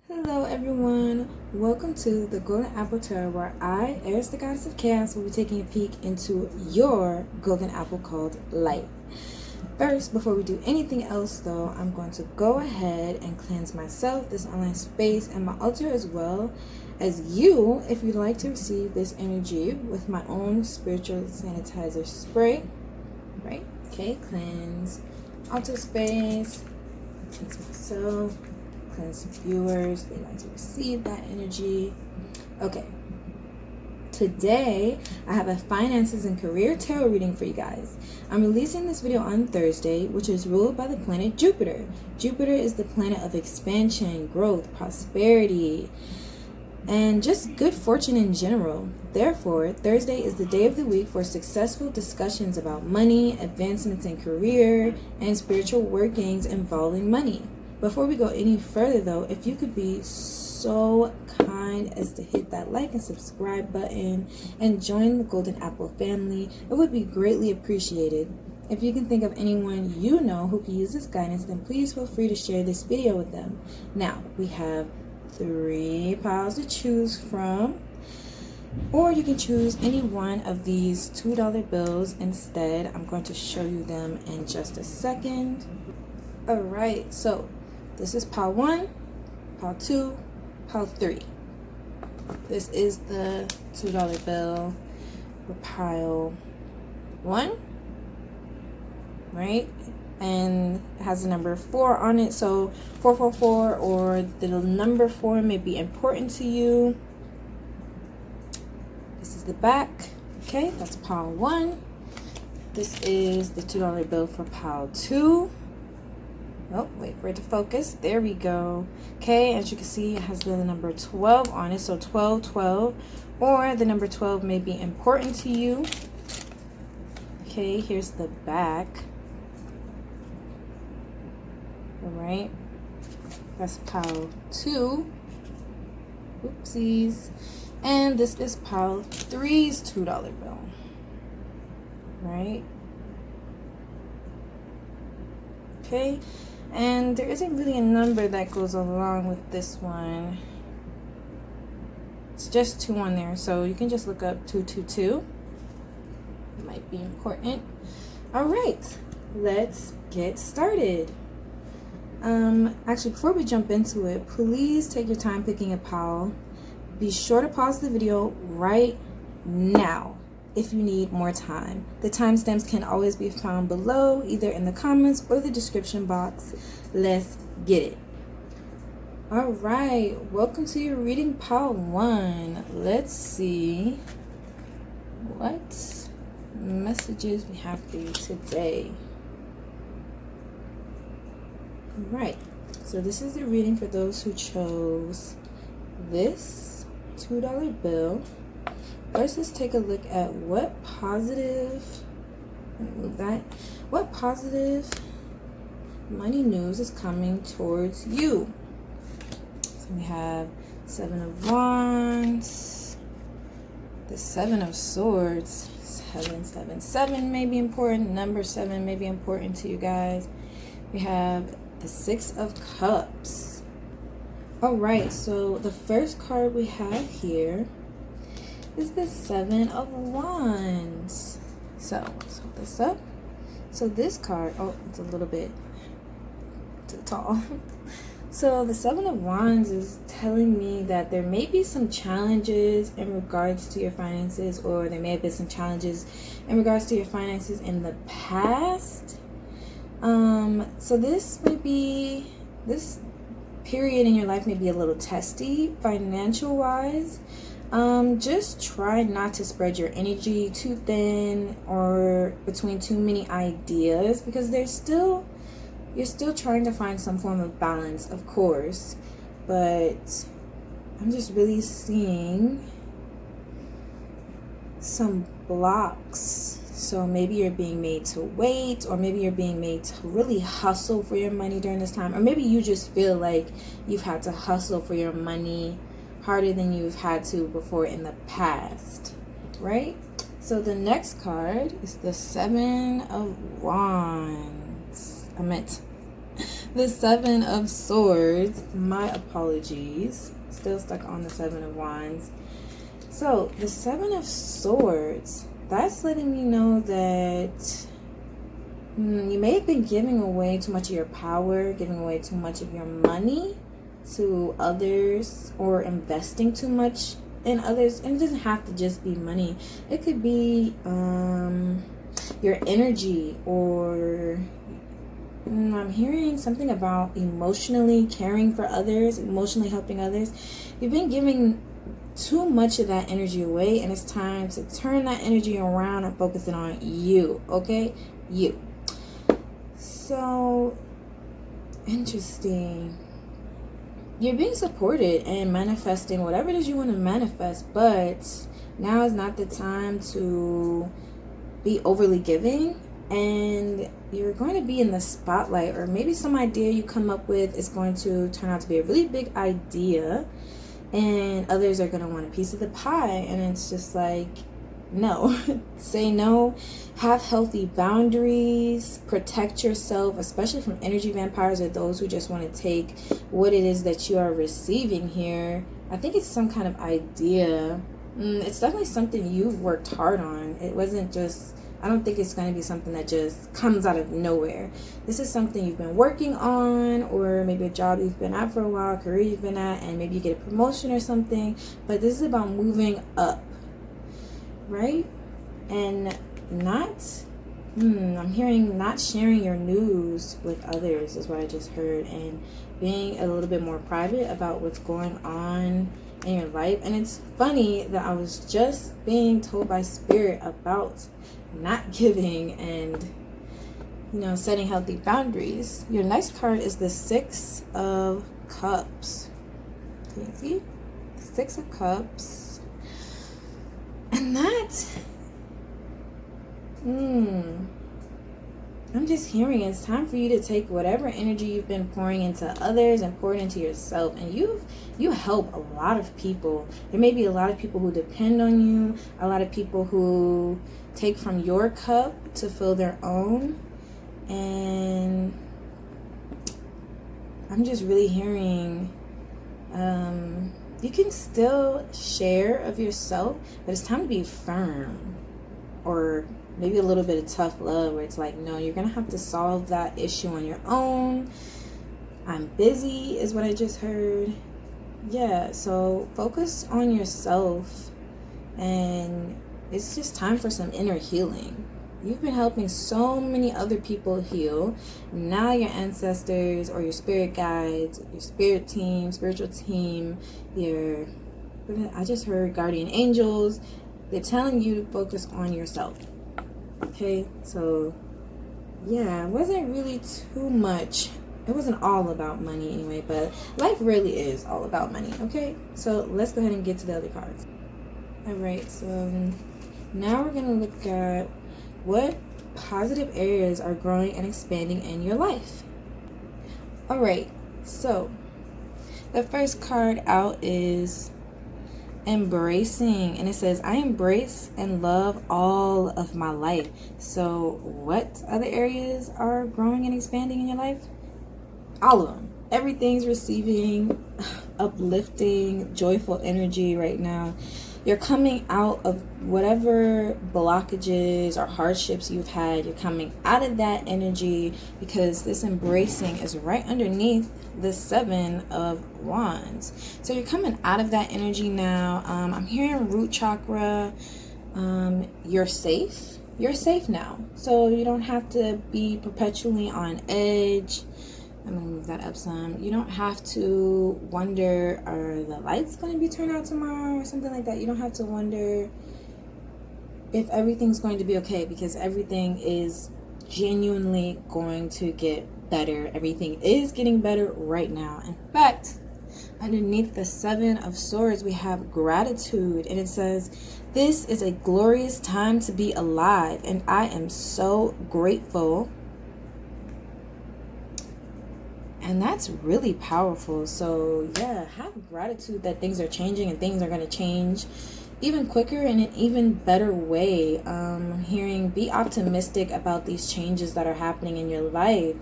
Hello everyone, welcome to the Golden Apple Tarot, where I, Eris the Goddess of Chaos, will be taking a peek into your golden apple called light. First, before we do anything else though, I'm going to go ahead and cleanse myself, this online space, and my altar, as well as you, if you'd like to receive this energy with my own spiritual sanitizer spray. Right? Okay, cleanse altar space, cleanse myself, cleanse viewers, they like to receive that energy. Okay, today I have a finances and career tarot reading for you guys. I'm releasing this video on Thursday, which is ruled by the planet Jupiter. Jupiter is the planet of expansion, growth, prosperity, and just good fortune in general. Therefore, Thursday is the day of the week for successful discussions about money, advancements in career, and spiritual workings involving money. Before we go any further though, if you could be so kind as to hit that like and subscribe button and join the Golden Apple family, it would be greatly appreciated. If you can think of anyone you know who could use this guidance, then please feel free to share this video with them. Now, we have 3 piles to choose from, or you can choose any one of these $2 bills instead. I'm going to show you them in just a second. Alright, so this is pile 1, pile 2, pile 3. This is the $2 bill for pile 1, right? And it has the number 4 on it, so 444, or the number 4 may be important to you. This is the back. Okay, that's pile 1. This is the $2 bill for pile 2. Oh, wait for it to focus. There we go. Okay, as you can see, it has the number 12 on it, so 1212, or the number 12 may be important to you. Okay, here's the back. All right, that's pile 2. Oopsies. And this is pile 3's $2 bill. Right? Okay. And there isn't really a number that goes along with this one. It's just 2 on there, so you can just look up 222. It might be important. All right, let's get started. Actually, before we jump into it, please take your time picking a pile. Be sure to pause the video right now if you need more time. The timestamps can always be found below, either in the comments or the description box. Let's get it. All right, welcome to your reading, pile 1. Let's see what messages we have for you today. All right, so this is the reading for those who chose this $2 bill. First, let's take a look at what positive money news is coming towards you. So we have 7 of Wands, the 7 of Swords, 777 may be important, number 7 may be important to you guys. We have the 6 of Cups. All right, so the first card we have here is the 7 of Wands. So let's hold this up. So this card, oh, it's a little bit too tall. So the 7 of Wands is telling me that there may be some challenges in regards to your finances, or there may have been some challenges in regards to your finances in the past. So this period in your life may be a little testy financial wise. Just try not to spread your energy too thin or between too many ideas, because you're still trying to find some form of balance, of course, but I'm just really seeing some blocks. So maybe you're being made to wait, or maybe you're being made to really hustle for your money during this time, or maybe you just feel like you've had to hustle for your money harder than you've had to before in the past, right? So the next card is the 7 of Wands. I meant The Seven of Swords. My apologies. Still stuck on the Seven of Wands. So, the Seven of Swords. That's letting me know that you may have been giving away too much of your power, giving away too much of your money to others, or investing too much in others. And it doesn't have to just be money. It could be your energy, or I'm hearing something about emotionally caring for others, emotionally helping others. You've been giving too much of that energy away, and it's time to turn that energy around and focus it on you, okay? You. So, interesting. You're being supported and manifesting whatever it is you want to manifest, but now is not the time to be overly giving, and you're going to be in the spotlight, or maybe some idea you come up with is going to turn out to be a really big idea, and others are going to want a piece of the pie, and it's just like, no. Say no. Have healthy boundaries. Protect yourself, especially from energy vampires or those who just want to take what it is that you are receiving here. I think it's some kind of idea. It's definitely something you've worked hard on. It wasn't just, I don't think it's going to be something that just comes out of nowhere. This is something you've been working on, or maybe a job you've been at for a while, a career you've been at, and maybe you get a promotion or something. But this is about moving up, right? And not, I'm hearing not sharing your news with others is what I just heard, and being a little bit more private about what's going on in your life. And it's funny that I was just being told by Spirit about not giving and, you know, setting healthy boundaries. Your next card is the Six of Cups. Can you see? Six of Cups. And that, I'm just hearing it's time for you to take whatever energy you've been pouring into others and pour it into yourself. And you help a lot of people. There may be a lot of people who depend on you, a lot of people who take from your cup to fill their own. And I'm just really hearing you can still share of yourself, but it's time to be firm, or maybe a little bit of tough love, where it's like, no, you're gonna have to solve that issue on your own. I'm busy is what I just heard. Yeah, so focus on yourself, and it's just time for some inner healing. You've been helping so many other people heal. Now your ancestors or your spirit guides, your spirit team, spiritual team, I just heard guardian angels, they're telling you to focus on yourself. Okay, so yeah, it wasn't really too much. It wasn't all about money anyway, but life really is all about money, okay? So let's go ahead and get to the other cards. All right, so now we're going to look at what positive areas are growing and expanding in your life. All right, so the first card out is embracing, and it says, I embrace and love all of my life. So what other areas are growing and expanding in your life? All of them. Everything's receiving uplifting, joyful energy right now. You're coming out of whatever blockages or hardships you've had. You're coming out of that energy, because this embracing is right underneath the Seven of Wands. So you're coming out of that energy now. I'm hearing root chakra. You're safe. You're safe now. So you don't have to be perpetually on edge. I'm going to move that up some. You don't have to wonder, are the lights going to be turned out tomorrow or something like that. You don't have to wonder if everything's going to be okay, because everything is genuinely going to get better. Everything is getting better right now. In fact, underneath the Seven of Swords, we have gratitude. And it says, this is a glorious time to be alive, and I am so grateful. And that's really powerful. So yeah, have gratitude that things are changing, and things are going to change even quicker in an even better way. Hearing, be optimistic about these changes that are happening in your life,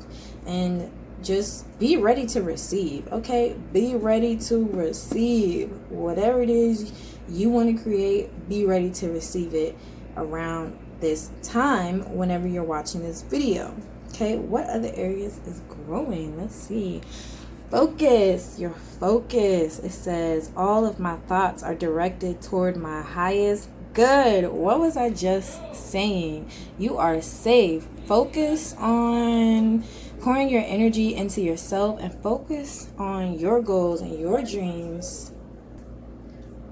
and just be ready to receive, okay? Be ready to receive whatever it is you want to create. Be ready to receive it around this time whenever you're watching this video, okay? What other areas is growing? Let's see. Focus, your focus. It says all of my thoughts are directed toward my highest good. What was I just saying? You are safe. Focus on pouring your energy into yourself and focus on your goals and your dreams,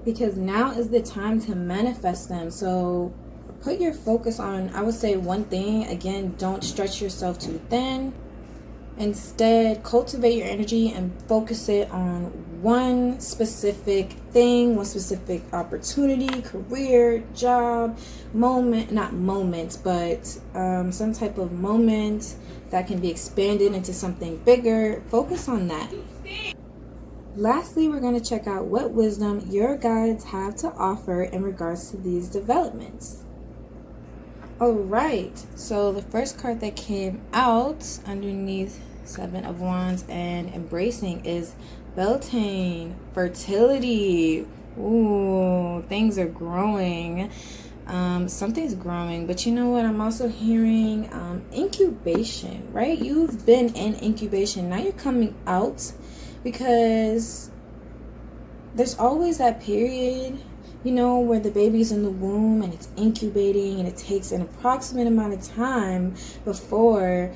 because now is the time to manifest them. So put your focus on, I would say, one thing. Again, don't stretch yourself too thin. Instead, cultivate your energy and focus it on one specific thing, one specific opportunity, career, job, moment, not moments, but some type of moment that can be expanded into something bigger. Focus on that. Lastly, we're going to check out what wisdom your guides have to offer in regards to these developments. All right, so the first card that came out underneath Seven of Wands and Embracing is Beltane, fertility. Ooh, things are growing. Something's growing, but you know what? I'm also hearing incubation, right? You've been in incubation. Now you're coming out, because there's always that period, you know, where the baby's in the womb and it's incubating, and it takes an approximate amount of time before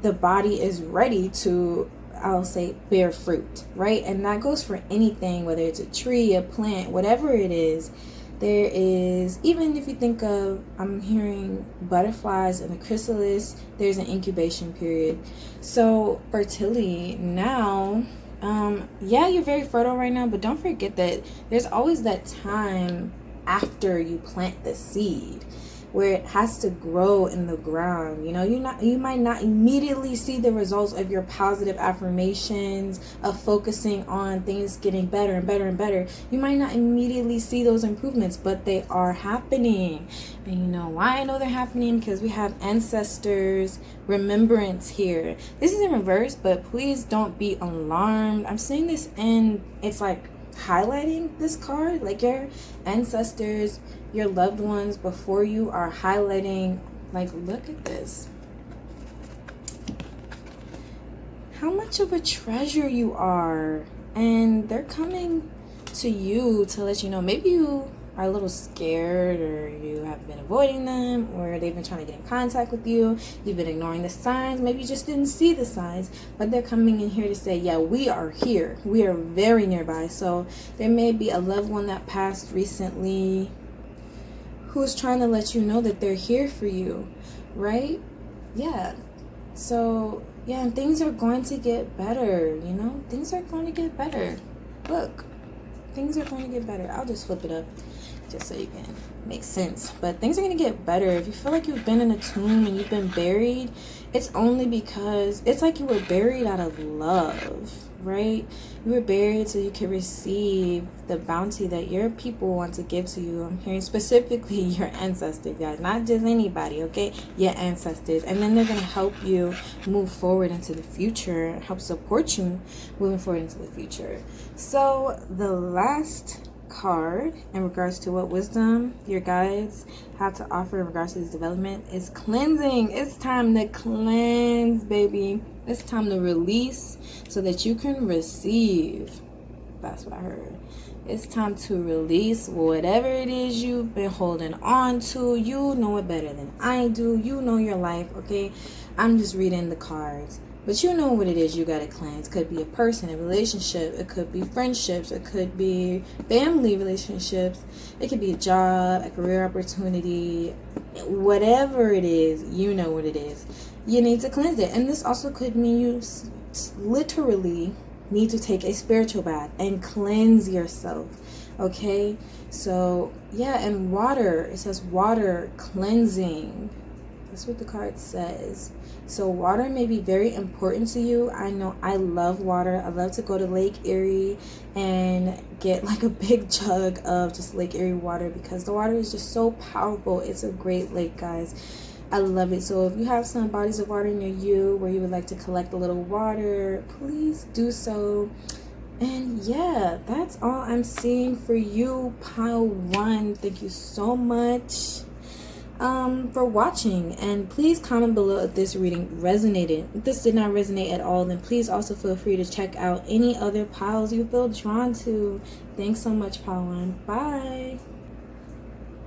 the body is ready to, I'll say, bear fruit, right? And that goes for anything, whether it's a tree, a plant, whatever it is. There is, even if you think of, I'm hearing butterflies and the chrysalis, there's an incubation period. So fertility now, yeah, you're very fertile right now, but don't forget that there's always that time after you plant the seed where it has to grow in the ground. You know, you might not immediately see the results of your positive affirmations, of focusing on things getting better and better and better. You might not immediately see those improvements, but they are happening. And you know why I know they're happening? Because we have ancestors remembrance here. This is in reverse, but please don't be alarmed. I'm seeing this in, it's like highlighting this card, like your ancestors, your loved ones before you are highlighting. Like, look at this, how much of a treasure you are, and they're coming to you to let you know. Maybe you are a little scared, or you have been avoiding them, or they've been trying to get in contact with you. You've been ignoring the signs. Maybe you just didn't see the signs, but they're coming in here to say, yeah, we are here. We are very nearby. So there may be a loved one that passed recently who's trying to let you know that they're here for you, right? Yeah. So yeah, and things are going to get better, you know? Things are going to get better. Look, things are going to get better. I'll just flip it up just so you can make sense. But things are going to get better. If you feel like you've been in a tomb and you've been buried, it's only because it's like you were buried out of love, right? You were buried so you could receive the bounty that your people want to give to you. I'm hearing specifically your ancestors, guys, not just anybody, okay? Your ancestors. And then they're going to help you move forward into the future, help support you moving forward into the future. So the last card in regards to what wisdom your guides have to offer in regards to this development is cleansing. It's time to cleanse, baby. It's time to release so that you can receive. That's what I heard. It's time to release whatever it is you've been holding on to. You know it better than I do. You know your life, okay? I'm just reading the cards. But you know what it is you gotta cleanse. It could be a person, a relationship. It could be friendships. It could be family relationships. It could be a job, a career opportunity. Whatever it is, you know what it is. You need to cleanse it. And this also could mean you literally need to take a spiritual bath and cleanse yourself. Okay? So, yeah, and water. It says water cleansing. That's what the card says. So water may be very important to you. I know I love water. I love to go to Lake Erie and get like a big jug of just Lake Erie water because the water is just so powerful. It's a great lake, guys. I love it. So if you have some bodies of water near you where you would like to collect a little water, please do so. And yeah, that's all I'm seeing for you, pile 1. Thank you so much for watching, and please comment below if this reading resonated. If this did not resonate at all, then please also feel free to check out any other piles you feel drawn to. Thanks so much, pile 1. Bye.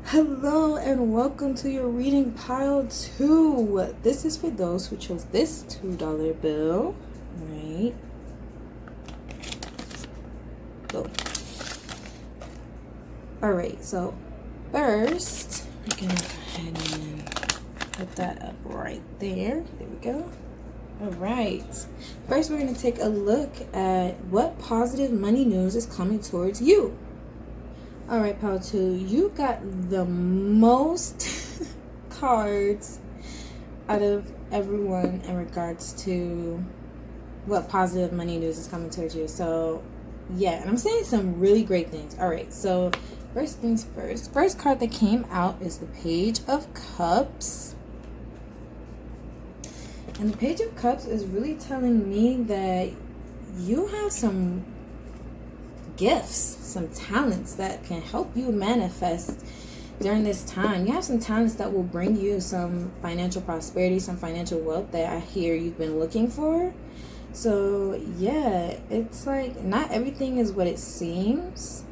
Hello and welcome to your reading, pile 2. This is for those who chose this $2 bill, right? Go. All right, so first we're gonna go ahead and put that up right there. There we go. All right, first we're gonna take a look at what positive money news is coming towards you. All right, pile 2, you got the most cards out of everyone in regards to what positive money news is coming towards you. So yeah, and I'm saying some really great things. All right, so first things first. First card that came out is the Page of Cups. And the Page of Cups is really telling me that you have some gifts, some talents that can help you manifest during this time. You have some talents that will bring you some financial prosperity, some financial wealth that I hear you've been looking for. So yeah, it's like not everything is what it seems.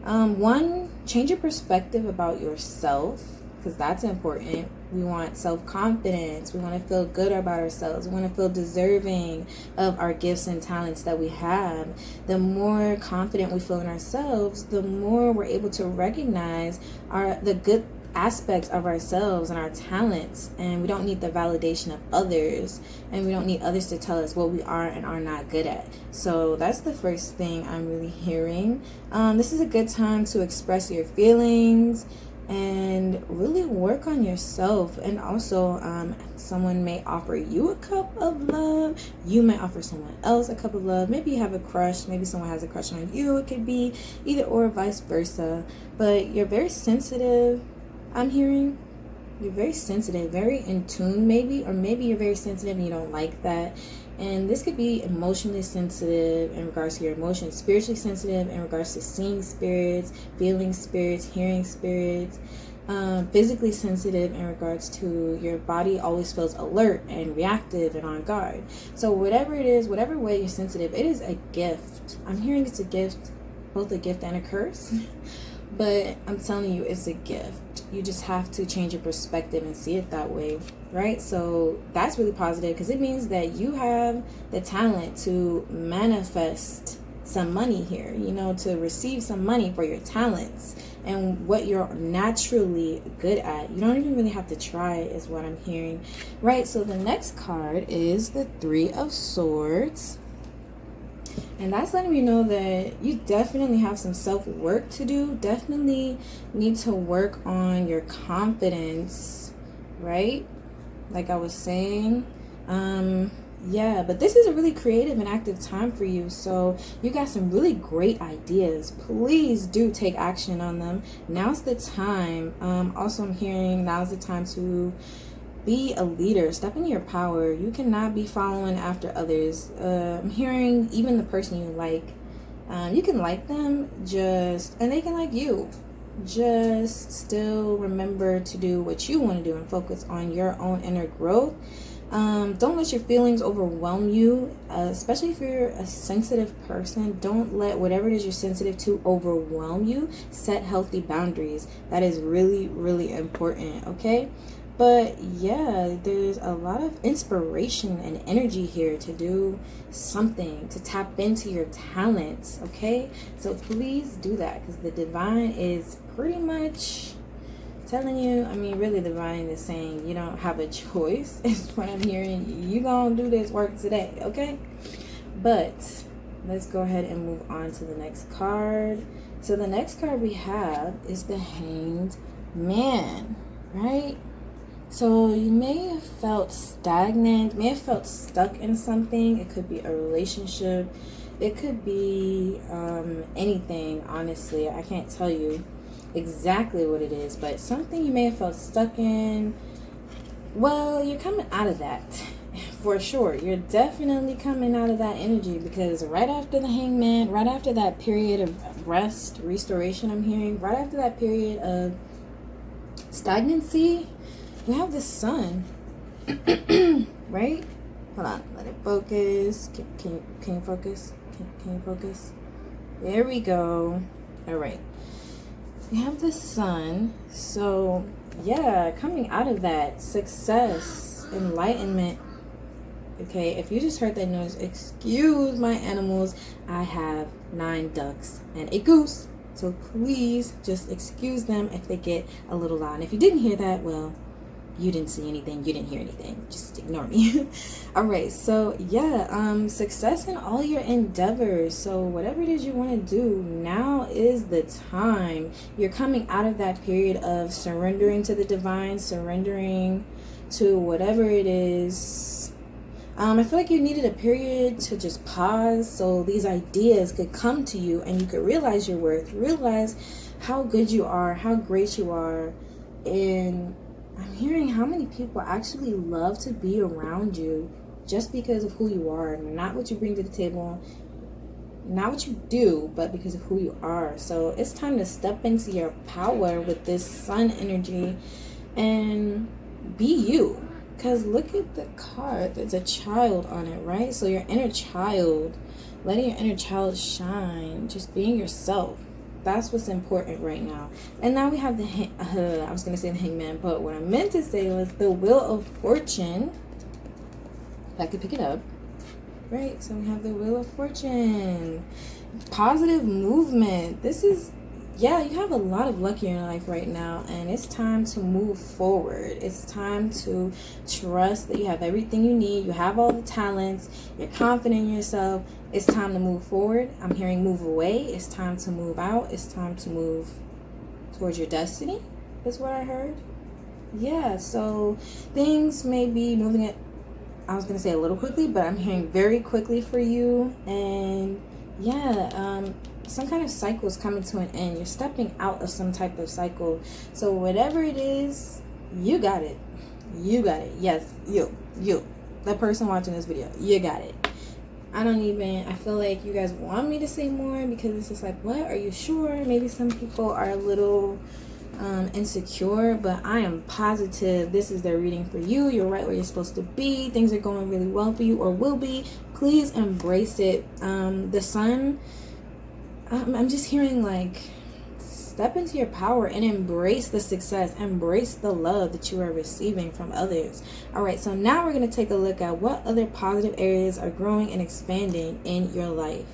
One, change your perspective about yourself, because that's important. We want self-confidence. We want to feel good about ourselves. We want to feel deserving of our gifts and talents that we have. The more confident we feel in ourselves, the more we're able to recognize the good aspects of ourselves and our talents, and we don't need the validation of others, and we don't need others to tell us what we are and are not good at. So that's the first thing I'm really hearing. This is a good time to express your feelings and really work on yourself. And also someone may offer you a cup of love, you might offer someone else a cup of love. Maybe you have a crush, maybe someone has a crush on you. It could be either or, vice versa. But you're very sensitive, I'm hearing. You're very sensitive, very in tune maybe, or maybe you're very sensitive and you don't like that. And this could be emotionally sensitive in regards to your emotions, spiritually sensitive in regards to seeing spirits, feeling spirits, hearing spirits, physically sensitive in regards to your body always feels alert and reactive and on guard. So whatever it is, whatever way you're sensitive, it is a gift. I'm hearing it's a gift, both a gift and a curse. But I'm telling you, it's a gift. You just have to change your perspective and see it that way, right? So that's really positive, because it means that you have the talent to manifest some money here, you know, to receive some money for your talents and what you're naturally good at. You don't even really have to try, is what I'm hearing, right? So the next card is the Three of Swords. And that's letting me know that you definitely have some self-work to do. Definitely need to work on your confidence, right? Like I was saying. Yeah, but this is a really creative and active time for you. So you got some really great ideas. Please do take action on them. Now's the time. Also, I'm hearing now's the time to be a leader. Step into your power. You cannot be following after others. I'm hearing even the person you like. You can like them, and they can like you. Just still remember to do what you want to do and focus on your own inner growth. Don't let your feelings overwhelm you, especially if you're a sensitive person. Don't let whatever it is you're sensitive to overwhelm you. Set healthy boundaries. That is really, really important, okay? But yeah, there's a lot of inspiration and energy here to do something, to tap into your talents, okay? So please do that, because the divine is pretty much telling you, I mean, really divine is saying you don't have a choice, is what I'm hearing. You gonna do this work today, okay? But let's go ahead and move on to the next card. So the next card we have is the Hanged Man, right? So you may have felt stagnant, may have felt stuck in something. It could be a relationship. It could be anything, honestly. I can't tell you exactly what it is, but something you may have felt stuck in. Well, you're coming out of that. For sure. You're definitely coming out of that energy, because right after the Hangman, right after that period of rest, restoration, I'm hearing, right after that period of stagnancy, you have the sun. Right? Hold on. Let it focus. Can you focus? Can you focus? There we go. All right. You have the sun. So, yeah, coming out of that, success, enlightenment. Okay, if you just heard that noise, excuse my animals. I have 9 ducks and a goose. So please just excuse them if they get a little loud. And if you didn't hear that, well, you didn't see anything, you didn't hear anything, just ignore me. All right, so yeah, success in all your endeavors. So whatever it is you want to do, now is the time. You're coming out of that period of surrendering to the divine, surrendering to whatever it is. I feel like you needed a period to just pause so these ideas could come to you and you could realize your worth, realize how good you are, how great you are. And I'm hearing how many people actually love to be around you just because of who you are, not what you bring to the table, not what you do, but because of who you are. So it's time to step into your power with this sun energy and be you. Because look at the card. There's a child on it, right? So your inner child, letting your inner child shine, just being yourself. That's what's important right now. And now we have the, I was going to say the Hangman, but what I meant to say was the Wheel of Fortune. If I could pick it up. Right, so we have the Wheel of Fortune. Positive movement. This is, yeah, you have a lot of luck in your life right now, and it's time to move forward. It's time to trust that you have everything you need. You have all the talents. You're confident in yourself. It's time to move forward. I'm hearing move away. It's time to move out. It's time to move towards your destiny, is what I heard. Yeah, so things may be moving it, I was going to say a little quickly, but I'm hearing very quickly for you. And yeah, some kind of cycle is coming to an end. You're stepping out of some type of cycle. So whatever it is, you got it. You got it. Yes, you, the person watching this video, you got it. I feel like you guys want me to say more because it's just like, what? Are you sure? Maybe some people are a little insecure, but I am positive this is their reading for you. You're right where you're supposed to be. Things are going really well for you, or will be. Please embrace it. The sun, I'm just hearing like, step into your power and embrace the success, embrace the love that you are receiving from others. All right, so now we're going to take a look at what other positive areas are growing and expanding in your life.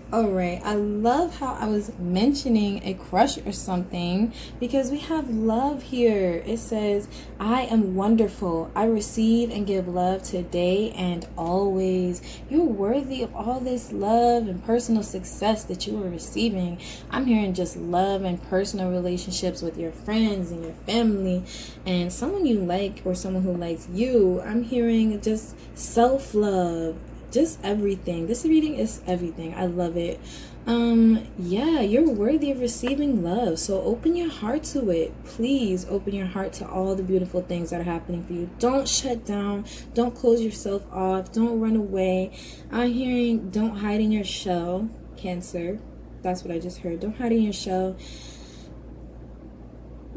All right, I love how I was mentioning a crush or something, because we have love here. It says, I am wonderful. I receive and give love today and always. You're worthy of all this love and personal success that you are receiving. I'm hearing just love and personal relationships with your friends and your family and someone you like or someone who likes you. I'm hearing just self-love. Just everything. This reading is everything. I love it. Yeah, you're worthy of receiving love. So open your heart to it. Please open your heart to all the beautiful things that are happening for you. Don't shut down. Don't close yourself off. Don't run away. I'm hearing don't hide in your shell, Cancer. That's what I just heard. Don't hide in your shell.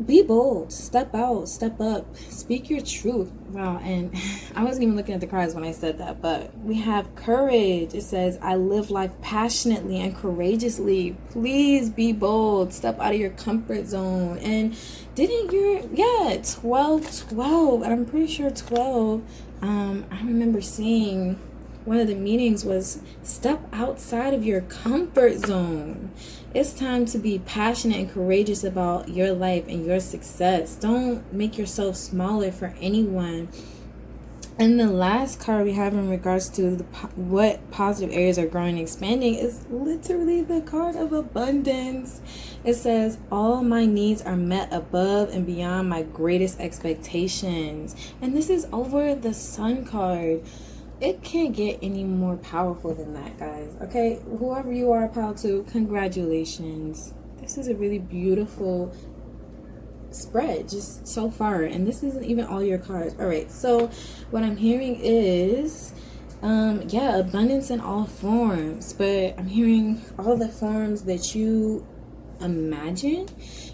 Be bold. Step out. Step up. Speak your truth. Wow. And I wasn't even looking at the cards when I said that, but we have courage. It says, I live life passionately and courageously. Please be bold. Step out of your comfort zone. And didn't your, 12, and I'm pretty sure 12, I remember seeing one of the meanings was step outside of your comfort zone. It's time to be passionate and courageous about your life and your success. Don't make yourself smaller for anyone. And the last card we have in regards to what positive areas are growing and expanding is literally the card of abundance. It says, all my needs are met above and beyond my greatest expectations. And this is over the Sun card. It can't get any more powerful than that, guys. Okay, whoever you are, pal, too, congratulations. This is a really beautiful spread just so far, and this isn't even all your cards. All right, so what I'm hearing is yeah, abundance in all forms, but I'm hearing all the forms that you imagine.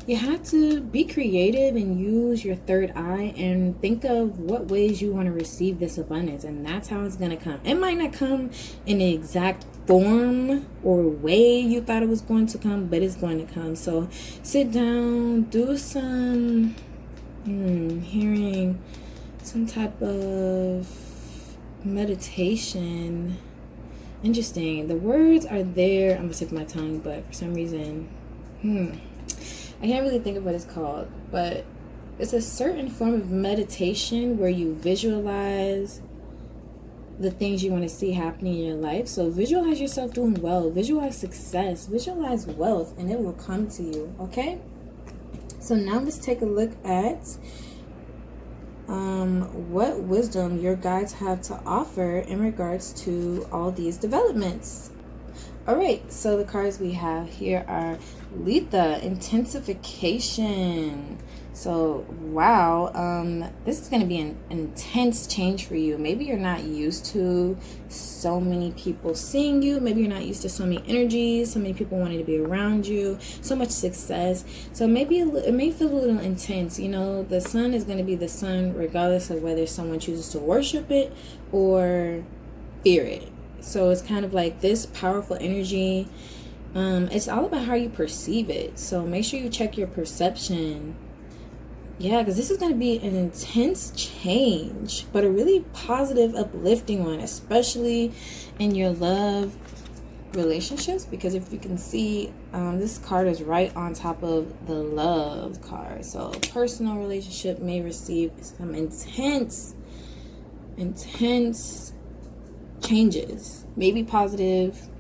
You have to be creative and use your third eye and think of what ways you want to receive this abundance, and that's how it's going to come. It might not come in the exact form or way you thought it was going to come, but it's going to come. So sit down, do some hearing some type of meditation. Interesting. The words are there on the tip of my tongue, but for some reason I can't really think of what it's called, but it's a certain form of meditation where you visualize the things you want to see happening in your life. So visualize yourself doing well, visualize success, visualize wealth, and it will come to you. Okay, so now let's take a look at what wisdom your guides have to offer in regards to all these developments. All right, so the cards we have here are Letha, intensification. So wow, this is going to be an intense change for you. Maybe you're not used to so many people seeing you. Maybe you're not used to so many energies, so many people wanting to be around you, so much success. So maybe it may feel a little intense. You know, the sun is going to be the sun regardless of whether someone chooses to worship it or fear it. So it's kind of like this powerful energy. It's all about how you perceive it. So make sure you check your perception. Yeah, because this is going to be an intense change, but a really positive, uplifting one, especially in your love relationships. Because if you can see, this card is right on top of the love card. So personal relationship may receive some intense changes. Maybe positive,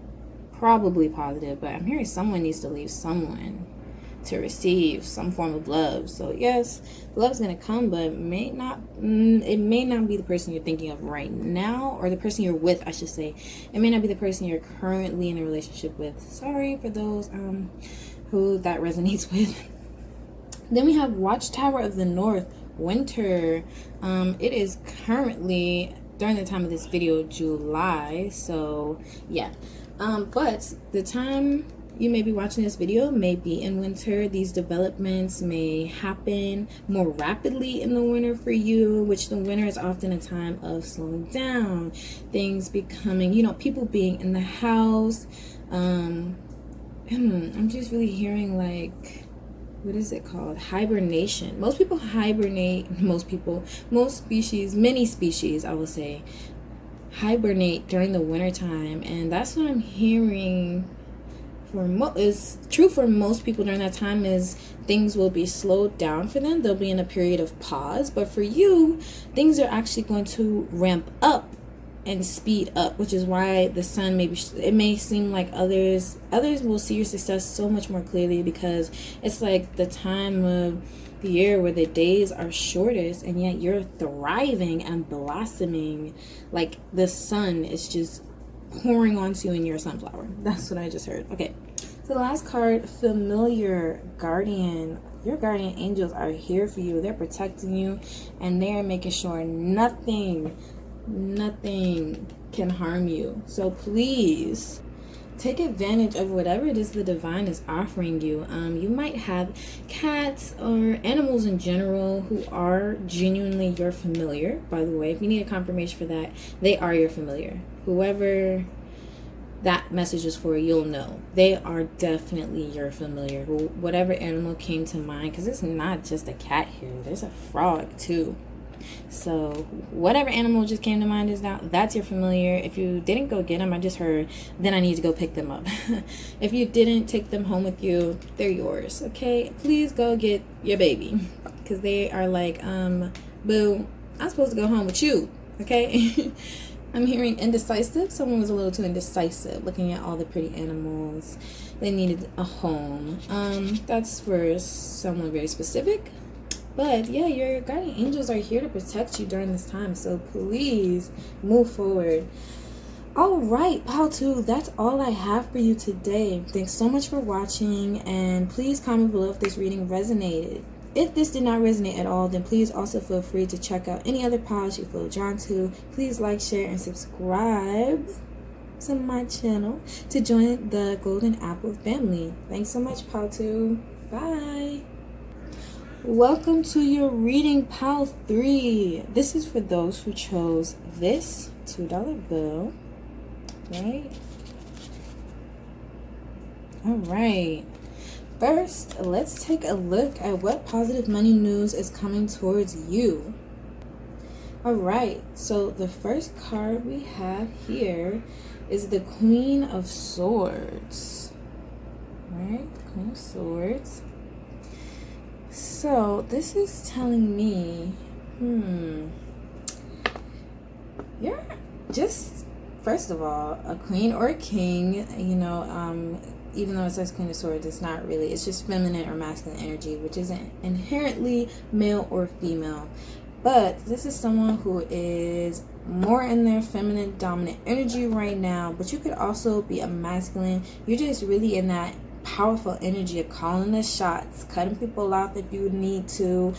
probably positive, but I'm hearing someone needs to leave someone to receive some form of love. So yes, love's gonna come, but it may not be the person you're thinking of right now, or the person you're with, I should say. It may not be the person you're currently in a relationship with. Sorry for those who that resonates with. Then we have Watchtower of the North, winter. It is currently, during the time of this video, July. So yeah, but the time you may be watching this video may be in winter. These developments may happen more rapidly in the winter for you, which the winter is often a time of slowing down, things becoming, you know, people being in the house. I'm just really hearing like, what is it called? Hibernation. Most people hibernate. Most species, many species, I will say, hibernate during the winter time, and that's what I'm hearing is true for most people during that time. Is things will be slowed down for them. They'll be in a period of pause, but for you, things are actually going to ramp up and speed up, which is why the sun it may seem like others will see your success so much more clearly, because it's like the time of the year where the days are shortest, and yet you're thriving and blossoming. Like the sun is just pouring onto you in your sunflower. That's what I just heard. Okay, so the last card, familiar guardian. Your guardian angels are here for you. They're protecting you, and they're making sure nothing can harm you. So please take advantage of whatever it is the divine is offering you. You might have cats or animals in general who are genuinely your familiar. By the way, if you need a confirmation for that, they are your familiar. Whoever that message is for, you'll know they are definitely your familiar. Whatever animal came to mind, because it's not just a cat here, there's a frog too. So whatever animal just came to mind that's your familiar. If you didn't go get them, I just heard, then I need to go pick them up. If you didn't take them home with you, they're yours. Okay, please go get your baby, because they are like, boo, I'm supposed to go home with you. Okay. I'm hearing indecisive. Someone was a little too indecisive looking at all the pretty animals. They needed a home. That's for someone very specific. But yeah, your guardian angels are here to protect you during this time. So please move forward. All right, Pile 2, that's all I have for you today. Thanks so much for watching. And please comment below if this reading resonated. If this did not resonate at all, then please also feel free to check out any other piles you feel drawn to. Please like, share, and subscribe to my channel to join the Golden Apple family. Thanks so much, Pal 2. Bye. Welcome to your reading, Pal 3. This is for those who chose this $2 bill, right? All right. First, let's take a look at what positive money news is coming towards you. All right, so the first card we have here is the Queen of Swords. All right, Queen of Swords. So this is telling me, you're just, first of all, a queen or a king, even though it says Queen of Swords, it's not really. It's just feminine or masculine energy, which isn't inherently male or female. But this is someone who is more in their feminine dominant energy right now. But you could also be a masculine. You're just really in that powerful energy of calling the shots, cutting people off if you need to.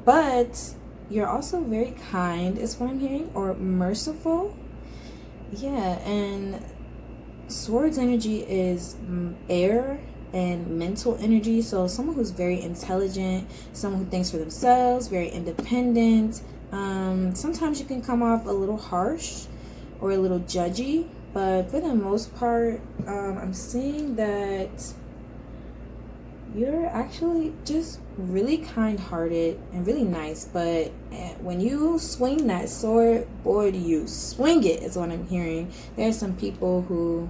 But you're also very kind, is what I'm hearing, or merciful. Yeah, and Swords energy is air and mental energy. So someone who's very intelligent, someone who thinks for themselves, very independent. Sometimes you can come off a little harsh or a little judgy, but for the most part, I'm seeing that you're actually just really kind-hearted and really nice. But when you swing that sword, boy, do you swing it, is what I'm hearing. There's some people who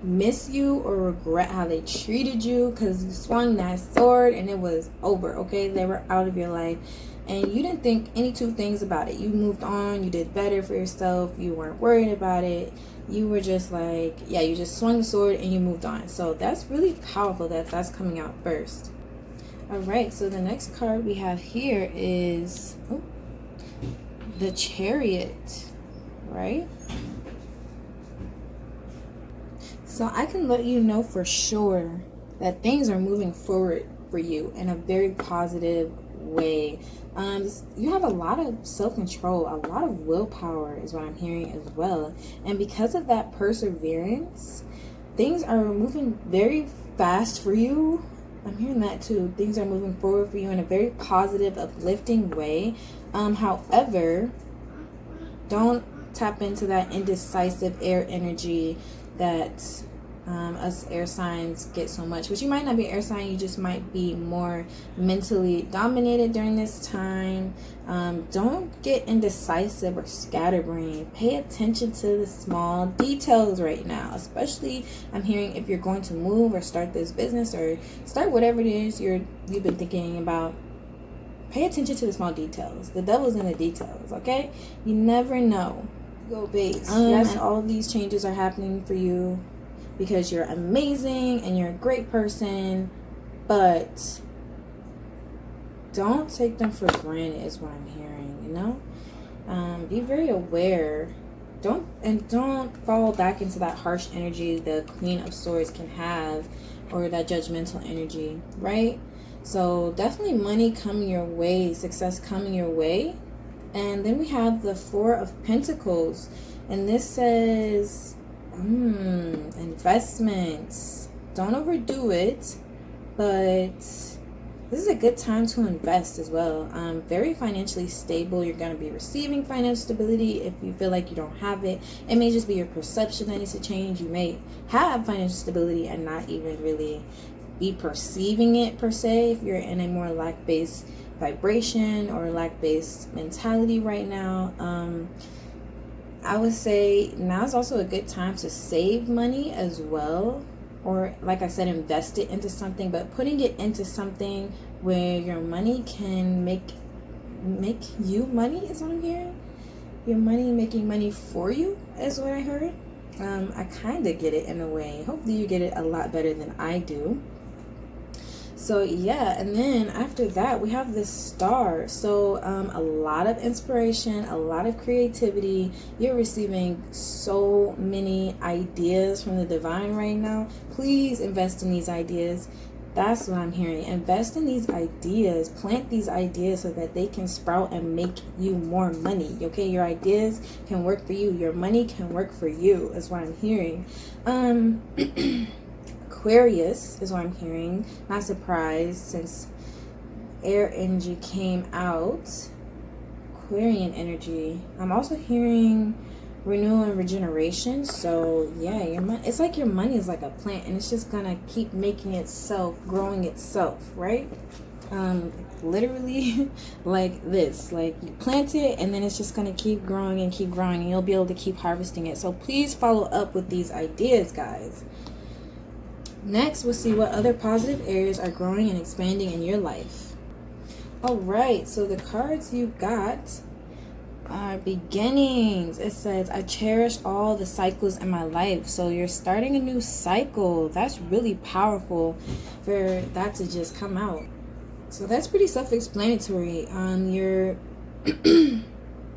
miss you or regret how they treated you because you swung that sword and it was over, okay? They were out of your life and you didn't think any two things about it. You moved on, you did better for yourself, you weren't worried about it. You were just like, yeah, you just swung the sword and you moved on. So that's really powerful that that's coming out first. All right, so the next card we have here is the Chariot, right? So I can let you know for sure that things are moving forward for you in a very positive way. You have a lot of self-control, a lot of willpower is what I'm hearing as well. And because of that perseverance, things are moving very fast for you. I'm hearing that too. Things are moving forward for you in a very positive, uplifting way. However, don't tap into that indecisive air energy that us air signs get so much. But you might not be an air sign, you just might be more mentally dominated during this time. Don't get indecisive or scatterbrained. Pay attention to the small details right now, especially I'm hearing if you're going to move or start this business or start whatever it is you've been thinking about. Pay attention to the small details. The devil's in the details, okay? You never know. Go base. Yes, and all of these changes are happening for you because you're amazing and you're a great person, but don't take them for granted is what I'm hearing, be very aware. Don't fall back into that harsh energy the Queen of Swords can have, or that judgmental energy, right? So definitely money coming your way, success coming your way. And then we have the Four of Pentacles, and this says investments. Don't overdo it, but this is a good time to invest as well. Very financially stable. You're going to be receiving financial stability. If you feel like you don't have it, it may just be your perception that needs to change. You may have financial stability and not even really be perceiving it per se if you're in a more lack-based vibration or lack-based mentality right now. I would say now is also a good time to save money as well, or like I said, invest it into something, but putting it into something where your money can make you money is what I'm hearing. Your money making money for you is what I heard. I kind of get it in a way. Hopefully you get it a lot better than I do. So yeah, and then after that we have the Star. So a lot of inspiration, a lot of creativity. You're receiving so many ideas from the divine right now. Please invest in these ideas. That's what I'm hearing. Invest in these ideas. Plant these ideas so that they can sprout and make you more money. Okay, your ideas can work for you. Your money can work for you, is what I'm hearing. Aquarius is what I'm hearing. Not surprised since air energy came out. Aquarian energy. I'm also hearing renewal and regeneration. So yeah, your money, it's like your money is like a plant, and it's just gonna keep making itself, growing itself, right? Literally like this, like you plant it and then it's just gonna keep growing and keep growing, and you'll be able to keep harvesting it. So please follow up with these ideas, guys. Next, we'll see what other positive areas are growing and expanding in your life. All right, so the cards you got are beginnings. It says, I cherish all the cycles in my life. So you're starting a new cycle. That's really powerful for that to just come out. So that's pretty self-explanatory. Your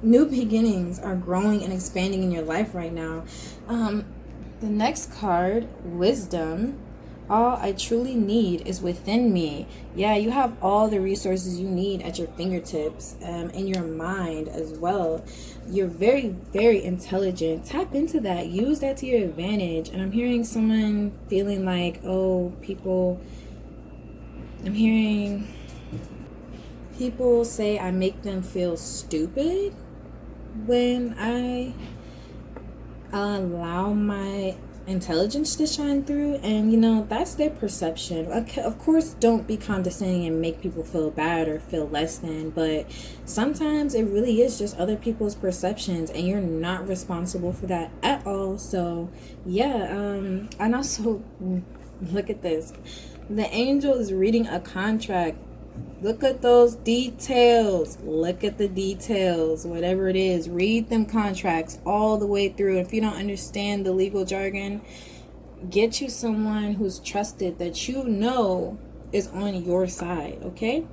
new beginnings are growing and expanding in your life right now. The next card, wisdom. All I truly need is within me. Yeah, you have all the resources you need at your fingertips, in your mind as well. You're very, very intelligent. Tap into that. Use that to your advantage. And I'm hearing someone feeling like, oh, I'm hearing people say I make them feel stupid when I allow my intelligence to shine through, and you know, that's their perception. Of course, don't be condescending and make people feel bad or feel less than, but sometimes it really is just other people's perceptions, and you're not responsible for that at all. So yeah, and also look at this, the angel is reading a contract. Look at those details. Look at the details. Whatever it is, read them contracts all the way through. If you don't understand the legal jargon, get you someone who's trusted, that you know is on your side, okay?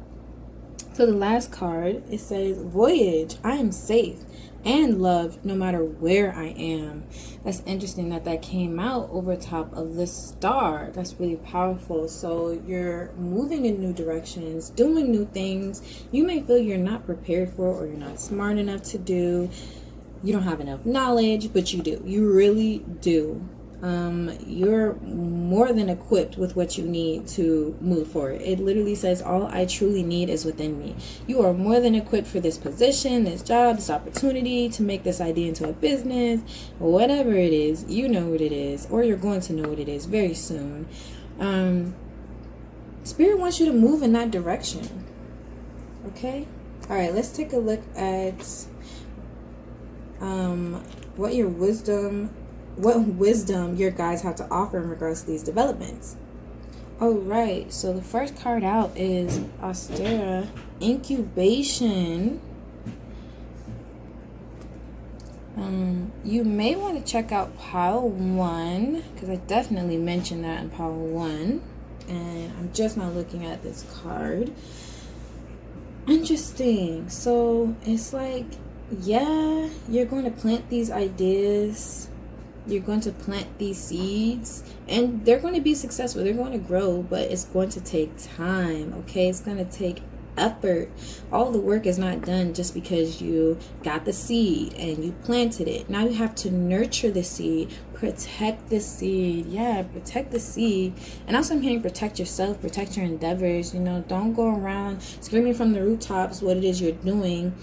So the last card, it says, voyage. I am safe and loved no matter where I am. That's interesting that came out over top of the star. That's really powerful. So you're moving in new directions, doing new things you may feel you're not prepared for, or you're not smart enough to do. You don't have enough knowledge, but you do. You really do. You're more than equipped with what you need to move forward. It literally says, all I truly need is within me. You are more than equipped for this position, this job, this opportunity, to make this idea into a business, whatever it is. You know what it is, or you're going to know what it is very soon. Spirit wants you to move in that direction. Okay? All right, let's take a look at what wisdom your guides have to offer in regards to these developments. All right, so the first card out is Austera, incubation. You may want to check out pile 1, because I definitely mentioned that in pile 1, and I'm just not looking at this card. Interesting. So it's like, yeah, you're going to plant these ideas. You're going to plant these seeds, and they're going to be successful. They're going to grow, but it's going to take time, okay? It's going to take effort. All the work is not done just because you got the seed and you planted it. Now you have to nurture the seed, protect the seed. Yeah, protect the seed. And also I'm hearing protect yourself, protect your endeavors. You know, don't go around screaming from the rooftops what it is you're doing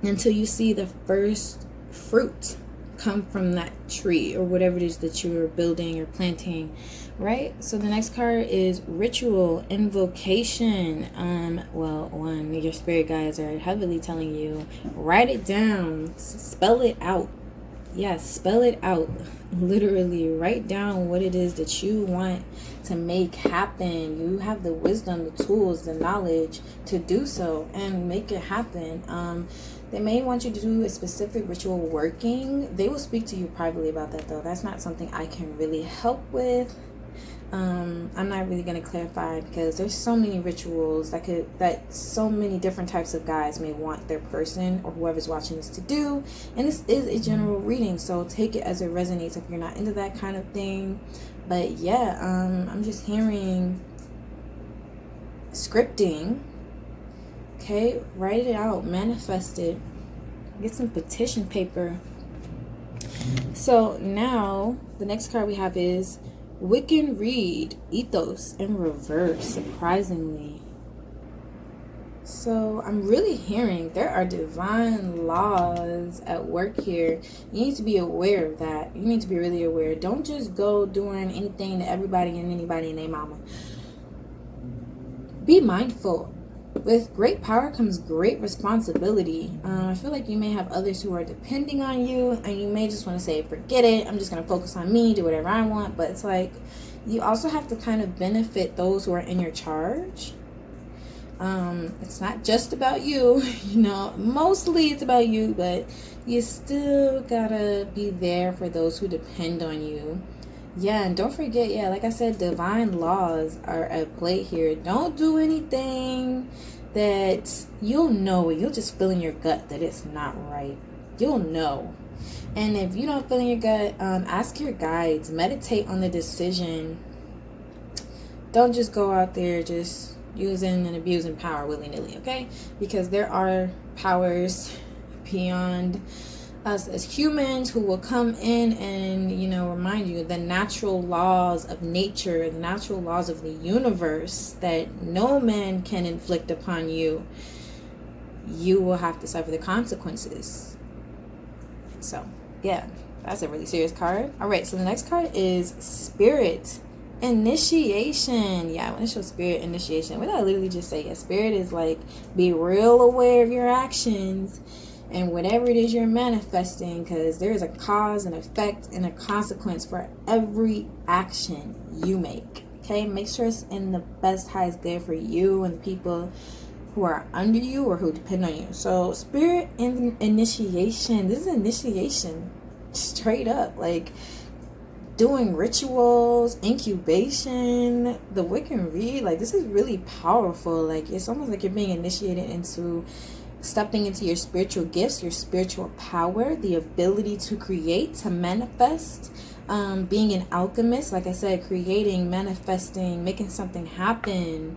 until you see the first fruit come from that tree or whatever it is that you're building or planting, right? So the next card is ritual, invocation. Well, one, your spirit guides are heavily telling you, write it down, spell it out. Yes, spell it out. Literally write down what it is that you want to make happen. You have the wisdom, the tools, the knowledge to do so and make it happen. They may want you to do a specific ritual working. They will speak to you privately about that, though. That's not something I can really help with. I'm not really going to clarify because there's so many rituals that so many different types of guys may want their person or whoever's watching this to do. And this is a general reading, so take it as it resonates if you're not into that kind of thing. But yeah, I'm just hearing scripting. Okay, write it out, manifest it, get some petition paper. So now the next card we have is Wiccan Reed, Ethos in reverse, surprisingly. So I'm really hearing there are divine laws at work here. You need to be aware of that. You need to be really aware. Don't just go doing anything to everybody and anybody and their mama. Be mindful. With great power comes great responsibility. I feel like you may have others who are depending on you, and you may just want to say, forget it, I'm just going to focus on me, do whatever I want. But it's like you also have to kind of benefit those who are in your charge. It's not just about you, you know, mostly it's about you, but you still gotta be there for those who depend on you. Yeah, and don't forget, yeah, like I said, divine laws are at play here. Don't do anything that you'll know, you'll just feel in your gut that it's not right. You'll know. And if you don't feel in your gut, ask your guides, meditate on the decision. Don't just go out there just using and abusing power willy-nilly, okay? Because there are powers beyond us as humans who will come in and, you know, remind you the natural laws of nature, the natural laws of the universe that no man can inflict upon you. You will have to suffer the consequences. So yeah, that's a really serious card. All right, so the next card is Spirit Initiation. Yeah, I want to show Spirit Initiation. What did I literally just say? Yeah, Spirit is like, be real aware of your actions and whatever it is you're manifesting, because there is a cause, an effect, and a consequence for every action you make. Okay, make sure it's in the best, highest good for you and the people who are under you or who depend on you. So Spirit Initiation, this is initiation, straight up, like doing rituals, incubation, the Wiccan Reed. Like, this is really powerful. Like, it's almost like you're being initiated into stepping into your spiritual gifts, your spiritual power, the ability to create, to manifest, being an alchemist, like I said, creating, manifesting, making something happen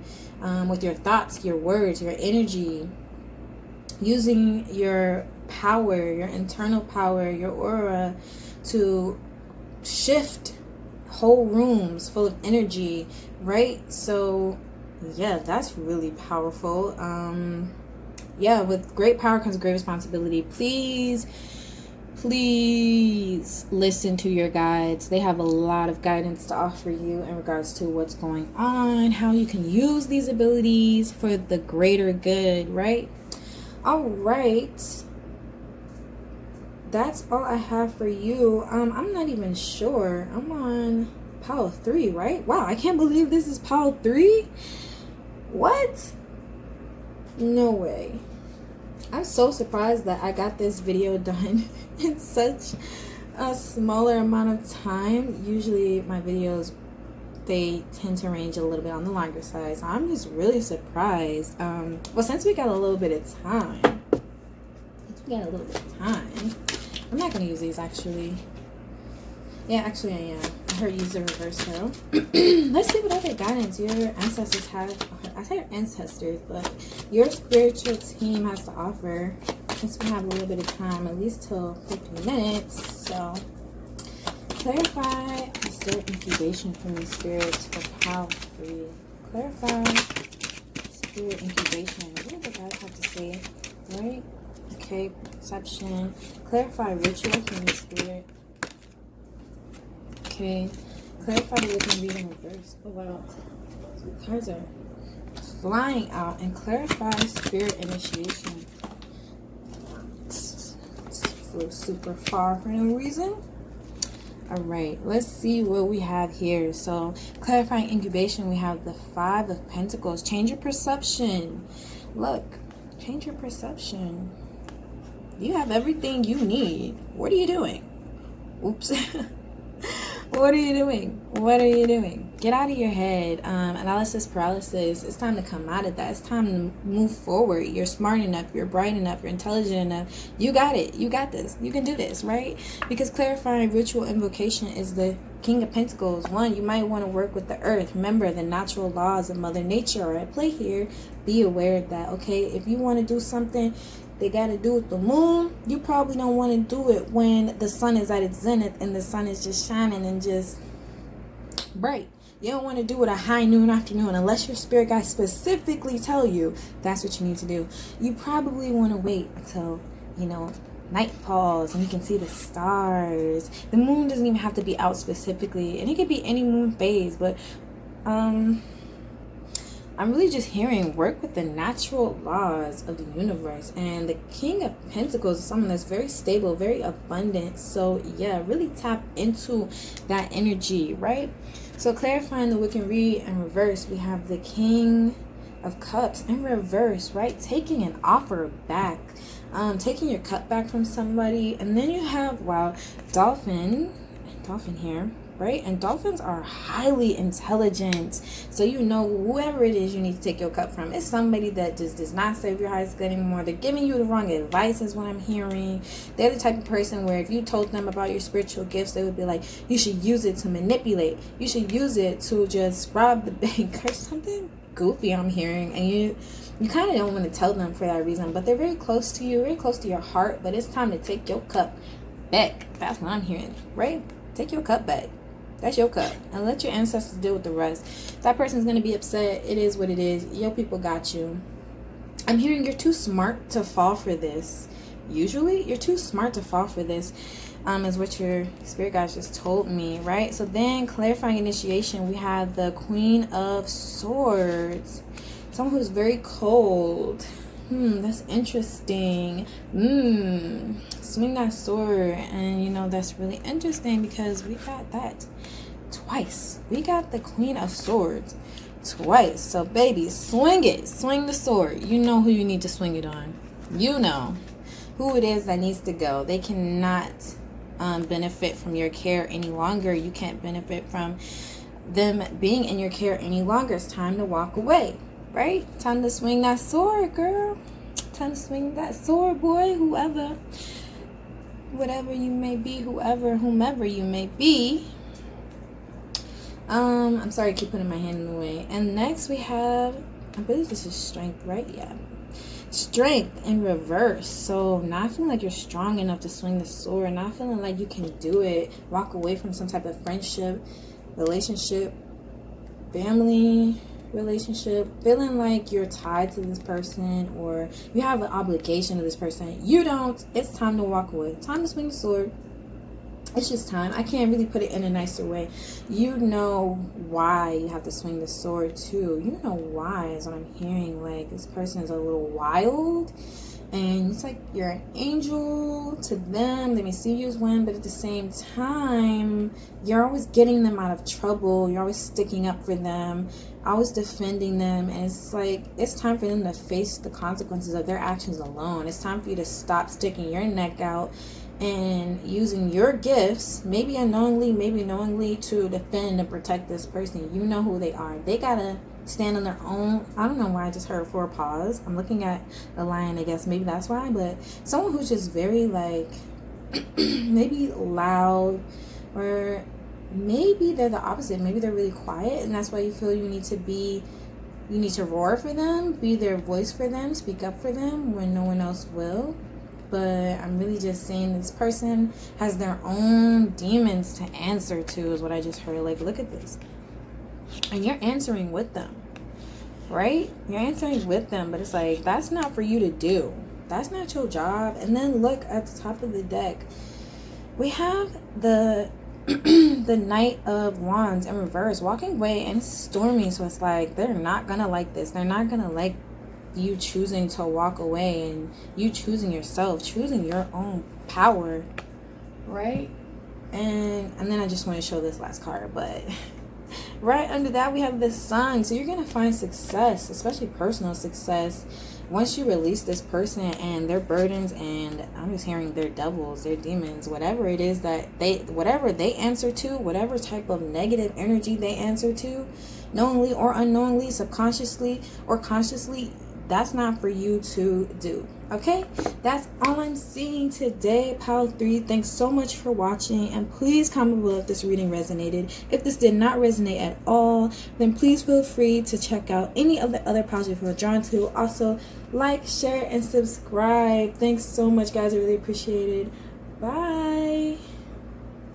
with your thoughts, your words, your energy, using your power, your internal power, your aura to shift whole rooms full of energy, right? So yeah, that's really powerful. Yeah, with great power comes great responsibility. Please listen to your guides. They have a lot of guidance to offer you in regards to what's going on, how you can use these abilities for the greater good, right? All right, that's all I have for you. I'm not even sure. I'm on pile 3, right? Wow, I can't believe this is pile 3. What? No way. I'm so surprised that I got this video done in such a smaller amount of time. Usually my videos, they tend to range a little bit on the longer side, so I'm just really surprised. Well, since we got a little bit of time, I'm not going to use these actually. Yeah, actually I am. I heard use the reverse tarot. Let's see what other guidance your ancestors have. I say your ancestors, but your spiritual team has to offer. Since we have a little bit of time, at least till 15 minutes. So clarify spirit incubation from the spirits for pile 3. Clarify spirit incubation. What do the guys have to say? Right? Okay, perception. Clarify ritual from the spirit. Okay, clarify the Wiccan Reed in reverse. Oh wow, the cards are flying out. And clarify spirit initiation. Flew super far for no reason. All right, let's see what we have here. So clarifying incubation, we have the 5 of Pentacles. Change your perception. Look, change your perception. You have everything you need. What are you doing? Oops. What are you doing? What are you doing? Get out of your head. Analysis paralysis. It's time to come out of that. It's time to move forward. You're smart enough. You're bright enough. You're intelligent enough. You got it. You got this. You can do this, right? Because clarifying ritual invocation is the King of Pentacles. One, you might want to work with the earth. Remember, the natural laws of Mother Nature are at play here. Be aware of that, okay? If you want to do something they got to do with the moon, you probably don't want to do it when the sun is at its zenith and the sun is just shining and just bright. You don't want to do it a high noon afternoon unless your spirit guide specifically tell you that's what you need to do. You probably want to wait until, night falls and you can see the stars. The moon doesn't even have to be out specifically, and it could be any moon phase, but I'm really just hearing work with the natural laws of the universe. And the King of Pentacles is someone that's very stable, very abundant. So yeah, really tap into that energy, right? So clarifying the Wiccan read in reverse, we have the King of Cups in reverse, right? Taking an offer back, taking your cup back from somebody. And then you have, wow, dolphin here, right? And dolphins are highly intelligent. So whoever it is you need to take your cup from, it's somebody that just does not serve your highest good anymore. They're giving you the wrong advice is what I'm hearing. They're the type of person where if you told them about your spiritual gifts, they would be like, you should use it to manipulate. You should use it to just rob the bank or something goofy I'm hearing. And you kind of don't want to tell them for that reason, but they're very close to you, very close to your heart. But it's time to take your cup back. That's what I'm hearing, right? Take your cup back. That's your cup. And let your ancestors deal with the rest. That person's going to be upset. It is what it is. Your people got you. I'm hearing you're too smart to fall for this. Usually, you're too smart to fall for this, is what your spirit guides just told me, right? So then, clarifying initiation, we have the Queen of Swords. Someone who's very cold. That's interesting. Swing that sword. And that's really interesting because we got that twice. We got the Queen of Swords twice. So baby, swing it. Swing the sword. You know who you need to swing it on. You know who it is that needs to go. They cannot benefit from your care any longer. You can't benefit from them being in your care any longer. It's time to walk away. Right? Time to swing that sword, girl. Time to swing that sword, boy. Whatever you may be, whomever you may be. I'm sorry, I keep putting my hand in the way. And next we have, I believe this is strength, right? Yeah. Strength in reverse. So not feeling like you're strong enough to swing the sword. Not feeling like you can do it. Walk away from some type of friendship, relationship, family relationship, feeling like you're tied to this person or you have an obligation to this person. You don't. It's time to walk away. Time to swing the sword. It's just time. I can't really put it in a nicer way. You know why you have to swing the sword too. You know why is what I'm hearing. Like this person is a little wild and it's like you're an angel to them. They may see you as one, but at the same time, you're always getting them out of trouble. You're always sticking up for them, always defending them. And it's like, it's time for them to face the consequences of their actions alone. It's time for you to stop sticking your neck out and using your gifts, maybe unknowingly, maybe knowingly, to defend and protect this person. You know who they are. They gotta stand on their own. I don't know why I just heard for a pause. I'm looking at a lion, I guess maybe that's why. But someone who's just very like maybe loud, or maybe they're the opposite. Maybe they're really quiet, and that's why you feel you need to roar for them, be their voice for them, speak up for them when no one else will. But I'm really just saying this person has their own demons to answer to, is what I just heard. Like, look at this. And you're answering with them, right? You're answering with them, but it's like, that's not for you to do. That's not your job. And then look at the top of the deck. We have the the Knight of Wands in reverse, walking away, and it's stormy. So it's like, they're not going to like this. They're not going to like you choosing to walk away and you choosing yourself, choosing your own power, right? And then I just want to show this last card, but right under that we have the Sun. So you're gonna find success, especially personal success, once you release this person and their burdens, and I'm just hearing their devils, their demons, whatever it is that whatever they answer to, whatever type of negative energy they answer to, knowingly or unknowingly, subconsciously or consciously, that's not for you to do. Okay, that's all I'm seeing today, Pile 3. Thanks so much for watching, and please comment below if this reading resonated. If this did not resonate at all, then please feel free to check out any of the other piles you feel drawn to. Also, like, share, and subscribe. Thanks so much, guys. I really appreciate it. Bye.